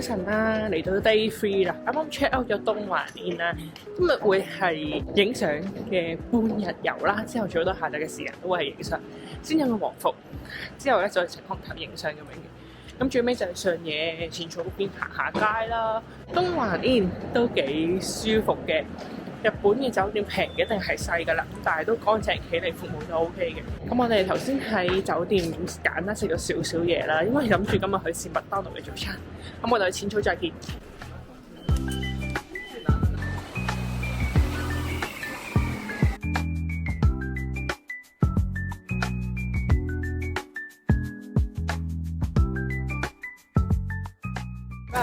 晨啦，嚟到 Day 3啦，啱啱 check out 咗東華園啦，今日會係影相嘅半日遊啦，之後早到下晝嘅時間都會係影相，先有個和服，之後咧再晴空塔影相咁樣嘅。咁最尾就係上野淺草邊行下街啦，東華園都幾舒服嘅。日本嘅酒店平嘅一定係細㗎啦，但係都乾淨企理服務都 OK 嘅。咁我哋頭先喺酒店簡單食咗少少嘢啦，因為諗住今日去試麥當勞嘅早餐。咁我哋去淺草再見。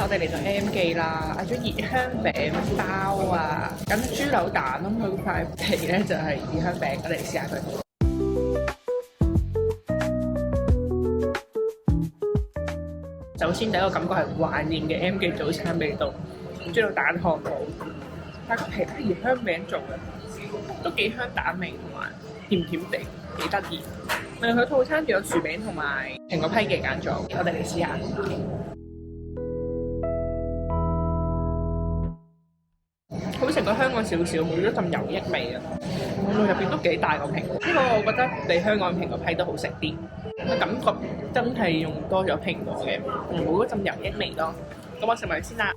我哋嚟到 M 記啦，嗌咗熱香餅包啊，咁豬柳蛋咁佢塊皮咧就係熱香餅，我哋嚟試下佢。首先第一個感覺係懷念嘅 M 記早餐味道，豬柳蛋漢堡，但係個皮係熱香餅做嘅，都幾香蛋味同埋甜甜地，幾得意。另外佢套餐仲有薯餅同埋蘋果批嘅揀咗，我哋嚟試下。好食過香港少少，冇咗陣油益味啊！入邊都幾大個蘋果，呢個我覺得比香港蘋果批都好食啲，個感覺真係用多咗蘋果嘅，冇嗰陣油益味咯。咁我食埋先啦。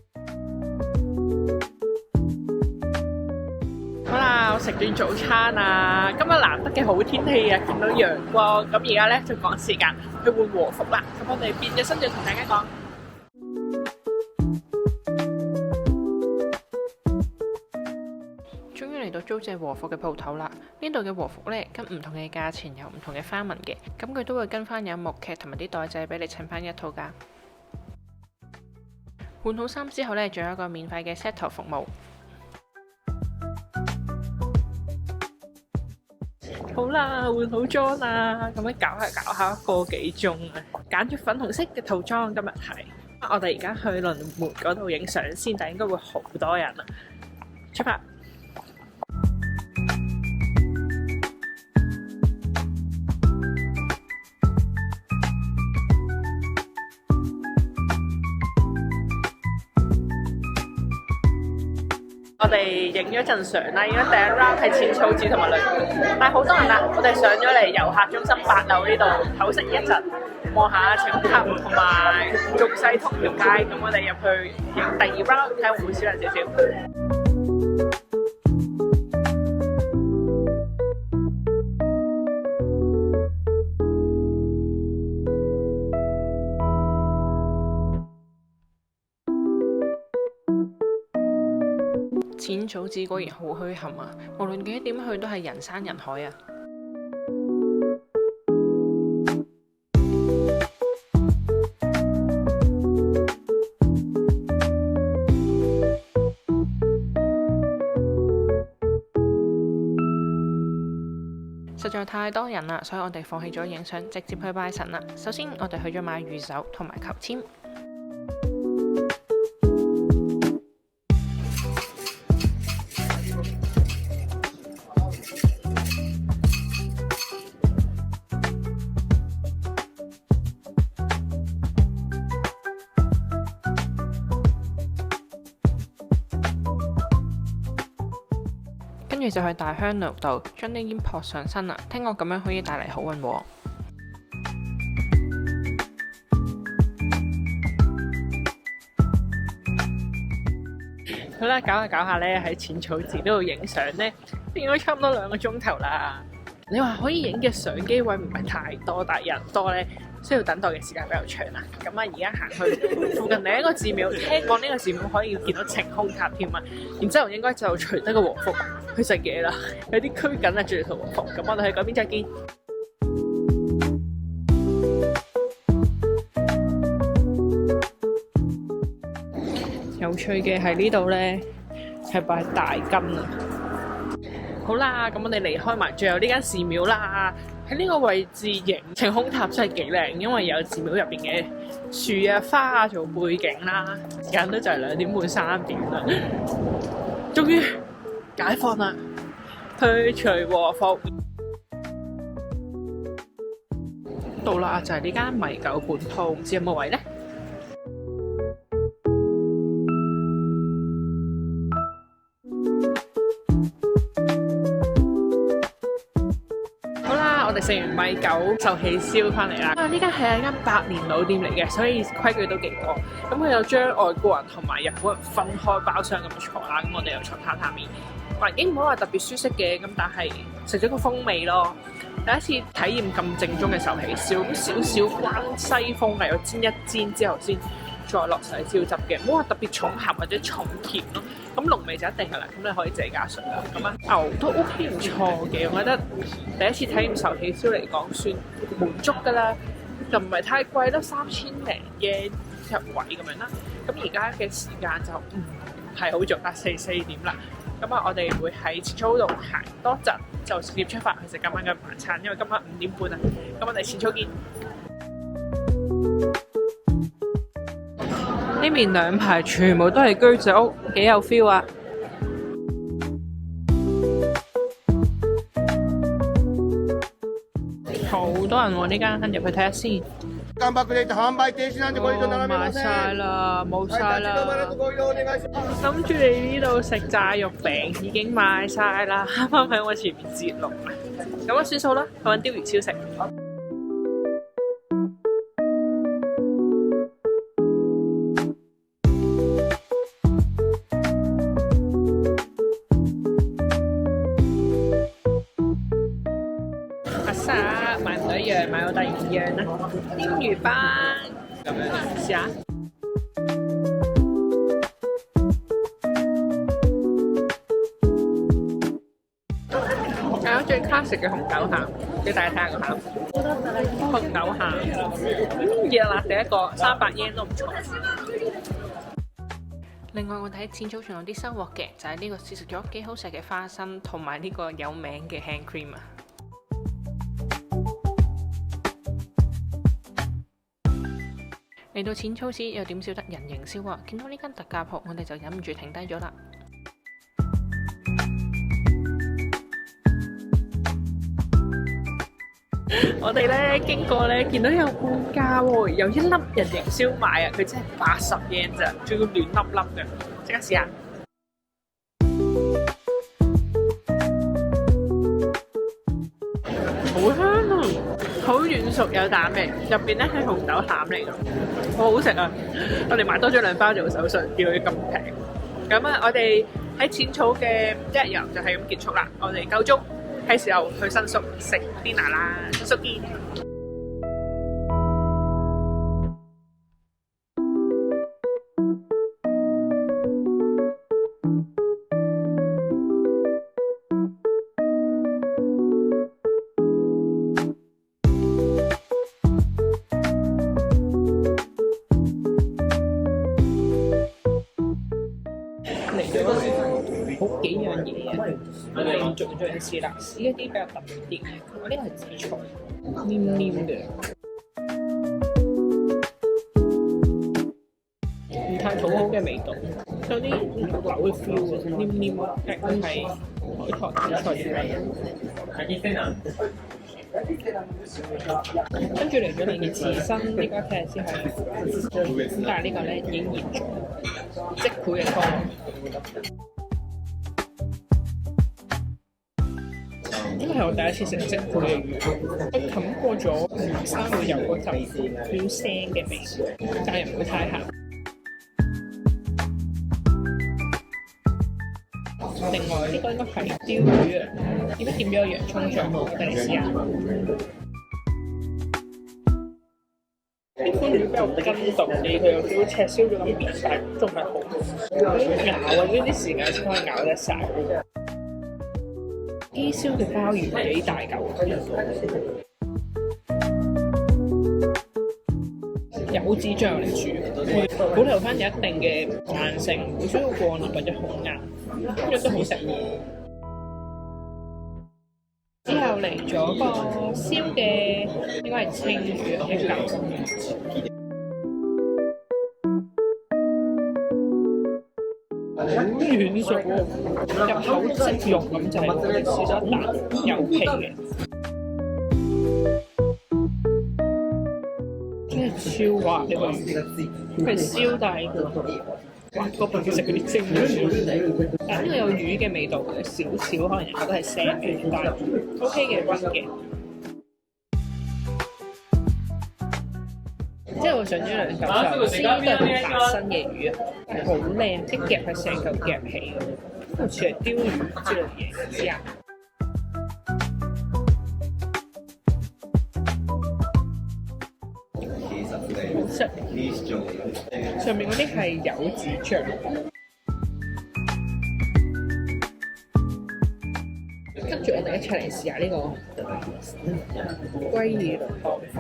好啦，我食完早餐啊，今日難得嘅好天氣啊，見到陽光。咁而家咧就趕時間去換和服啦。咁我哋變咗身就同大家講。嚟到租借和服嘅鋪頭啦，呢度嘅和服呢，跟唔同嘅價錢有唔同嘅花紋嘅，咁佢都會跟翻有木屐同埋啲袋仔俾你襯翻一套噶。換好衫之後呢，仲有一個免費嘅 set 頭服務。好啦，換好裝啦，咁樣搞下個幾鐘啊，揀咗粉紅色嘅套裝今日係。我哋而家去輪門嗰度影相先，但應該會好多人啊！出發！我哋影咗陣相啦，影咗第一 round 係淺草寺同埋雷門，但係好多人啦，我哋上咗嚟遊客中心8樓呢度唞息一陣，望下晴空塔同埋俗世通條街，咁我哋入去影第二 round，睇下會唔會少人少少。淺草寺果然好墟冚啊！無論幾點去都係人山人海啊！實在太多人啦，所以我哋放棄咗影相，直接去拜神啦。首先，我哋去咗買御守同埋求籤。跟住就去大香爐度將啲煙撲上身啦，聽講咁樣可以帶嚟好運喎。好啦，搞下咧，喺淺草寺呢度影相咧，應該差唔多2個鐘頭啦。你話可以影嘅相機位唔係太多，但係人多咧，需要等待嘅時間比較長啦。咁啊，而家行去附近另一個寺廟，聽講呢個寺廟可以見到晴空塔添啊。然之後應該就除低個和服去食嘢啦，有啲拘謹啊，着住套和服。咁我哋去嗰邊再見。有趣嘅係呢度咧，係擺大根啊！好啦，咁我哋離開埋最後呢間寺廟啦。喺呢個位置影晴空塔真係幾靚，因為有寺廟入邊嘅樹啊、花啊做背景啦。時間都就係2點半3點啦，終於解放啦！去除和服到啦，就係呢間米九本鋪，唔知有冇位呢？我哋食完米酒壽喜燒翻嚟啦。呢間係一間百年老店嚟嘅，所以規矩都幾多。咁佢又將外國人同埋日本人分開包廂咁坐啦。咁我哋又坐榻榻米，環境唔好話特別舒適嘅，咁但係食咗個風味咯。第一次體驗咁正宗嘅壽喜燒，咁少少關西風味，有煎一煎之後先再落晒燒汁嘅，唔好話特別重鹹或者重甜咯。咁濃味就一定噶啦，咁你可以自己加水啦。咁啊牛都 OK 唔錯嘅，我覺得第一次體驗壽喜燒嚟講算滿足噶啦，就唔係太貴啦，3000零嘅一位咁樣啦。咁而家嘅時間就唔係好早啦，4點啦。咁啊，我哋會喺淺草度行多陣，就10點出發去食今晚嘅晚餐，因為今晚5點半啊。咁我哋淺草見。呢面兩排全部都係居酒屋，幾有 feel 啊！好多人喎，呢間入去睇下先。賣晒啦，冇晒啦！諗住嚟呢度食炸肉餅已經賣晒啦，啱啱喺我前面截龍啊！咁啊算數啦，去揾鯛魚燒食。買唔到一樣，買到第二樣啦！鯛魚斑咁樣試下。最 classic 嘅紅豆餡，俾大家睇下個餡。紅豆餡，熱辣第一個300 yen 都唔錯。另外我哋喺淺草仲有啲收穫嘅，就係呢個試食咗幾好食嘅花生，同埋呢個有名嘅 hand cream 啊！嚟到淺草市又點少得人營銷啊！見到呢間特價鋪，我哋就忍唔住停低咗啦。我哋咧經過咧，見到有半價喎，有一粒人形燒賣啊！佢真係80 yen 咋，仲要暖粒粒嘅，即刻試下。好香啊！好軟熟有蛋味，入邊咧係紅豆餡嚟㗎，好好食啊！我哋買多咗2包做手信，叫佢咁平。咁啊，我哋喺淺草嘅一日遊就係咁結束啦。我哋夠鐘，係時候去新宿食 dinner 啦，新宿見。好幾樣嘢啊！我哋逐樣試啦，試一啲比較特別啲。我呢個係紫菜，黏黏嘅，唔太討好嘅味道，有啲豆嘅 feel 啊，黏黏啊，係海苔紫菜嘅。跟住嚟咗你嘅刺身，呢家睇下先係，咁但係呢個咧已經醃咗，即佢嘅湯。呢個係我第一次食即佢嘅魚，佢冚過咗魚生會有嗰陣好腥嘅味，但係又唔會太鹹。另外呢個應該係鯛魚啊，點解點咗個洋葱醬？我哋嚟試下。啲番魚比較筋道啲，佢有少少赤燒咗咁變晒，仲係好咬啊！呢啲時間先可以咬得晒。機燒嘅鮑魚幾大嚿，柚子醬嚟煮，會保留翻有一定嘅彈性，唔需要過黏或者好硬，呢個都好食。之後嚟咗個燒嘅，應該係青魚一嚿。軟熟喎，入口即溶咁就係我哋試咗一啖有皮嘅，真係超滑呢個魚，佢係燒但係滑過平時食嗰啲蒸魚，但係呢個有魚嘅味道嘅，少少可能人覺得係腥嘅，但係 OK 嘅，溫嘅。我上咗兩嚿壽司都係白身嘅魚啊，好靚，一夾係成嚿夾起咁，好似係鯛魚之類嘢，唔知啊。好食，上面嗰啲係柚子醬。跟住我哋一齊嚟試下呢個龜耳龍當飯。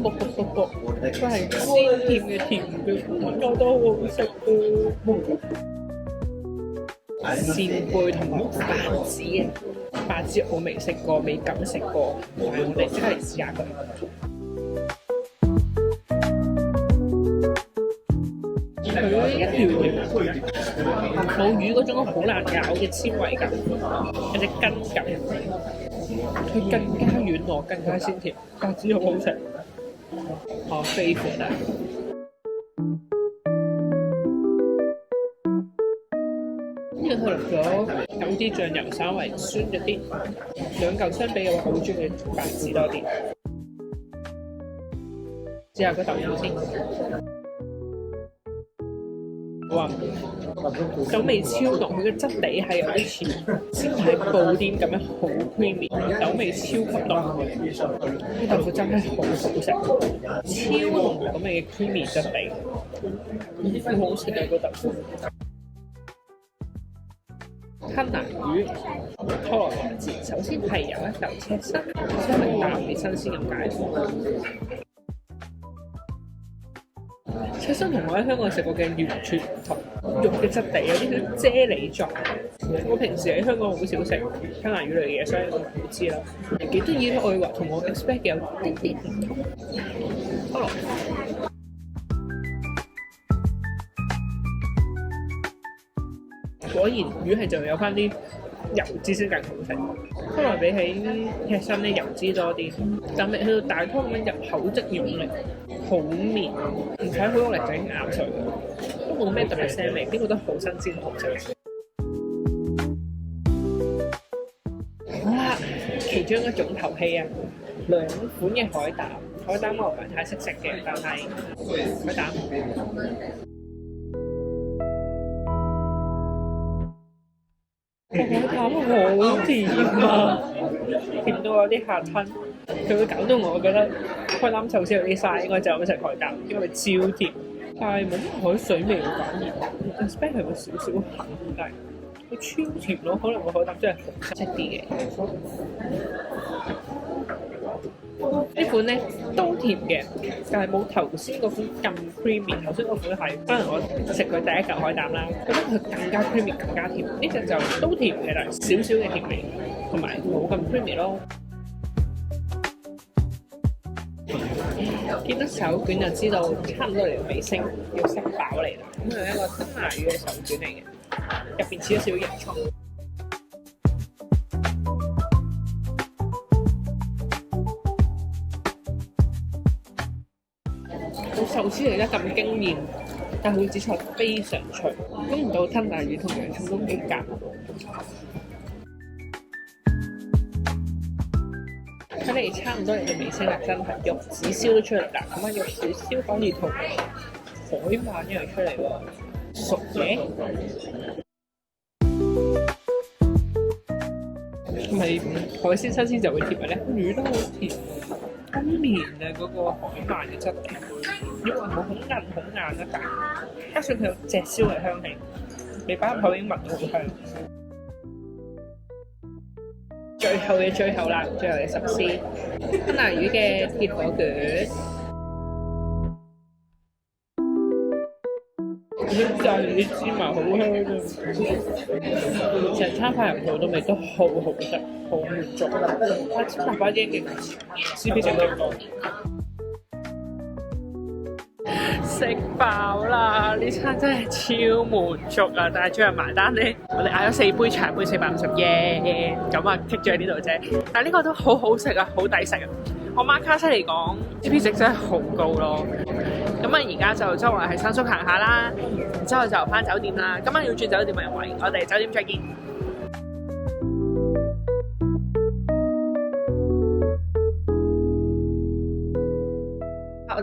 卜卜卜卜，佢係鮮甜嘅甜嘅，我都好好食啊！扇貝同埋白子嘅白子我未食過，未敢食過，但係我哋即刻嚟試下佢。佢一條冇魚嗰種好難咬嘅纖維感，有隻根感，佢更加軟糯，更加鮮甜，白子好好食，我飛款啊！呢個佢落咗有啲醬油，稍微酸咗啲，兩嚿相比嘅話，我好中意白子多啲。試下個豆腐先。哇！酒味超濃，佢嘅質地係有啲似鮮奶布甸咁樣，好 creamy， 酒味超級濃。啲豆腐真係好好食，超濃咁嘅 creamy 質地，好好食啊！個豆腐。吞拿魚拖羅來自，首先係有一嚿赤身，因為淡啲新鮮咁解。赤身同我喺香港食過嘅完全唔同，肉嘅質地有啲少啫喱狀。我平時喺香港好少食吞拿魚類嘅嘢，所以我唔知啦。幾得意咯，我話同我 expect 嘅有啲啲唔同。果然魚係就有翻啲油脂先更好食，可能比起赤身咧油脂多啲，但係去到大湯咁樣入口即用力，好綿，唔使好用力就已經咬碎，都冇咩特別腥味，邊個都好新鮮好食。好啦，其中一種頭戲啊，兩款嘅海膽我唔係太識食嘅，但係海膽。海膽好甜啊，甜到有啲下吞，佢會搞到我覺得海膽壽司有啲嘥，應該就咁食海膽，因為超甜，但係冇乜海水味反而 expect 係會少少鹹，但係佢超甜咯，可能個海膽真係好食啲嘅。呢款咧都甜嘅，但係冇頭先嗰款咁 creamy。頭先嗰款係，可能我食佢第一嚿海膽啦，覺得佢更加 creamy，更加甜。呢隻就都甜嘅，但係少少嘅甜味，同埋冇咁 creamy 咯。見到手卷就知道差唔多嚟到尾聲，要食飽嚟啦。咁係一個吞拿魚嘅手卷嚟嘅，入邊似咗少少洋葱。壽司嚟得咁驚豔，但係佢紫菜非常脆，估唔到吞拿魚同洋葱都幾夾。睇嚟差唔多嚟到尾聲啦，真係肉子燒都出嚟啦，咁啊肉子燒反而同海鰻一樣出嚟喎，熟嘅。唔係海鮮新鮮就會甜嘅咧，魚都好甜。好綿啊！嗰個海鰻嘅質地，因為冇好硬啊，加上佢有隻燒嘅香氣，你擺入口已經聞到好香。最後嘅最後啦，最後嘅壽司，吞拿魚嘅鐵火卷，啲炸完啲芝麻好香啊！成餐飯入肚到味都好好食，好滿足。芝麻包啲嘅CP值最高。食飽啦！呢餐真係超滿足啊！但係最後埋單咧，我哋嗌咗4杯茶杯450耶，咁啊棘住喺呢度啫。但係呢個都好好食啊，好抵食啊！我媽卡西嚟講 CP 值真係好高咯。咁啊而家就周圍喺新宿行下啦，然之後就翻酒店啦。今晚要轉酒店嘅位，我哋酒店再見。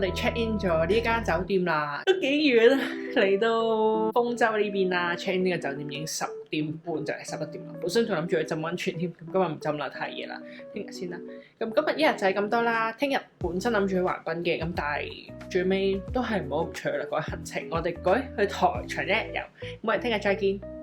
哋 check in 咗呢間酒店啦，都幾遠啊，嚟到豐洲呢邊啦。check in 呢個酒店已經10點半就嚟11點啦。本身仲諗住去浸溫泉添，咁今日唔浸啦，太夜啦，聽日先啦。咁今日一日就係咁多啦。聽日本身諗住去橫濱嘅，咁但係最尾都係唔好咁長啦，改行程。我哋改去台場一日遊。咁我哋聽日再見。